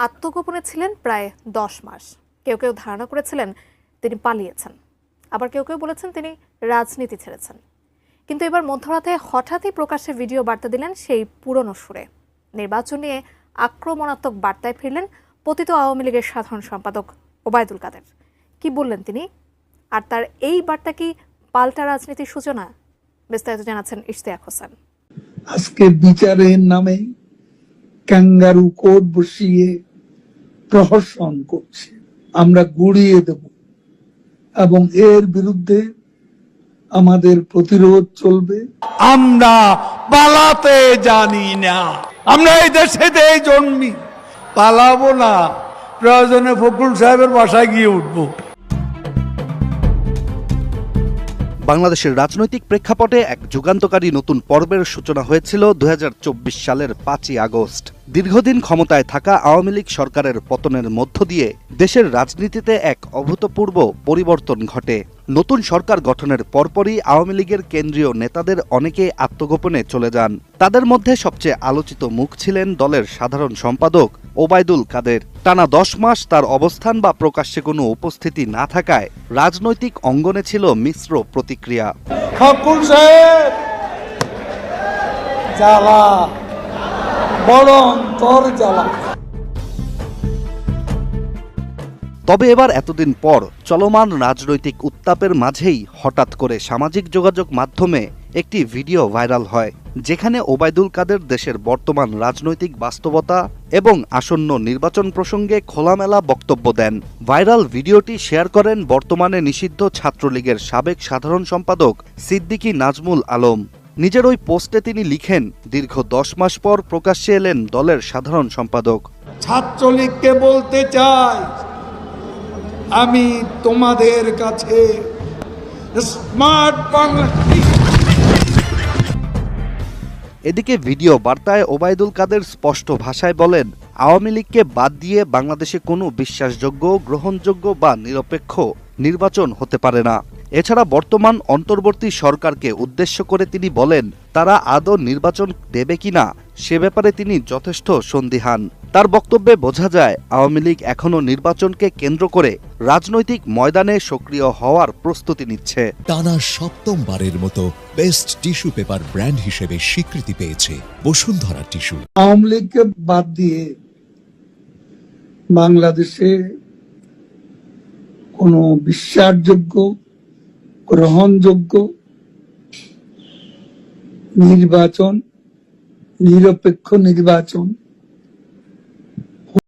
আত্মগোপনে ছিলেন প্রায় 10 মাস। কেউ কেউ ধারণা করেছিলেন তিনি পালিয়েছেন, আবার কেউ কেউ বলেছেন তিনি রাজনীতি ছেড়েছেন। কিন্তু এবার মধ্যরাতে হঠাৎই প্রকাশ্যে ভিডিও বার্তা দিলেন সেই পুরনো সুরে। নির্বাচন নিয়ে আক্রমণাত্মক বার্তায় ফিরলেন পতিত আওয়ামী লীগের সাধারণ সম্পাদক ওবায়দুল কাদের। কি বললেন তিনি, আর তার এই বার্তা কি পাল্টা রাজনীতির সূচনা? বিস্তারিত জানাচ্ছেন ইশতিয়াক হোসেন। আজকে বিচারের নামে ক্যাঙ্গারু কোর্ট বসিয়ে প্রহসন করছে, আমরা গুড়িয়ে দেব এবং এর বিরুদ্ধে আমাদের প্রতিরোধ চলবে। আমরা পালাতে জানি না, আমরা এই দেশেতে জন্মি, পালাবো না। প্রয়োজনে ফখরুল সাহেবের বাসায় গিয়ে উঠবো। বাংলাদেশের রাজনৈতিক প্রেক্ষাপটে এক যুগান্তকারী নতুন পর্বের সূচনা হয়েছিল 2024 সালের 5ই আগস্ট। দীর্ঘদিন ক্ষমতায় থাকা আওয়ামী লীগ সরকারের পতনের মধ্য দিয়ে দেশের রাজনীতিতে এক অভূতপূর্ব পরিবর্তন ঘটে। নতুন সরকার গঠনের পরপরই আওয়ামী লীগের কেন্দ্রীয় নেতাদের অনেকে আত্মগোপনে চলে যান। তাদের মধ্যে সবচেয়ে আলোচিত মুখ ছিলেন দলের সাধারণ সম্পাদক ওবায়দুল কাদের। টানা 10 মাস তার অবস্থান বা প্রকাশ্যে কোনো উপস্থিতি না থাকায় রাজনৈতিক অঙ্গনে ছিল মিশ্র প্রতিক্রিয়া। ফখরুল সাহেব জ্বালা, বড় অন্তর জ্বালা। তবে এবার এতদিন পর চলমান রাজনৈতিক উত্তাপের মাঝেই হঠাৎ করে সামাজিক যোগাযোগ মাধ্যমে একটি ভিডিও ভাইরাল হয়, যেখানে ওবায়দুল কাদের দেশের বর্তমান রাজনৈতিক বাস্তবতা এবং আসন্ন নির্বাচন প্রসঙ্গে খোলামেলা বক্তব্য দেন। ভাইরাল ভিডিওটি শেয়ার করেন বর্তমানে নিষিদ্ধ ছাত্রলীগের সাবেক সাধারণ সম্পাদক সিদ্দিকী নাজমুল আলম। নিজের ওই পোস্টে তিনি লিখেন, দীর্ঘ 10 মাস পর প্রকাশ্যে এলেন দলের সাধারণ সম্পাদক। ছাত্রলীগকে বলতে চাই, আমি তোমাদের কাছে স্মার্ট বাংলা। এদিকে ভিডিও বার্তায় ওবায়দুল কাদের স্পষ্ট ভাষায় বলেন, আওয়ামী লীগকে বাদ দিয়ে বাংলাদেশে কোনো বিশ্বাসযোগ্য, গ্রহণযোগ্য বা নিরপেক্ষ নির্বাচন হতে পারে না। এছাড়া বর্তমান অন্তর্বর্তী সরকারকে উদ্দেশ্য করে তিনি বলেন, তারা আদৌ নির্বাচন দেবে কিনা সে ব্যাপারে তিনি যথেষ্ট সন্দিহান। তার বক্তব্যে বোঝা যায় আওয়ামী লীগ এখনও নির্বাচনকে কেন্দ্র করে রাজনৈতিক ময়দানে সক্রিয় হওয়ার প্রস্তুতি নিচ্ছে। টানা 7মবারের মতো বেস্ট টিস্যু পেপার ব্র্যান্ড হিসেবে স্বীকৃতি পেয়েছে বসুন্ধরা টিস্যু। আওয়ামী লীগকে বাদ দিয়ে বাংলাদেশে কোনো বিশ্বাসযোগ্য, গ্রহণযোগ্য নির্বাচন, নিরপেক্ষ নির্বাচন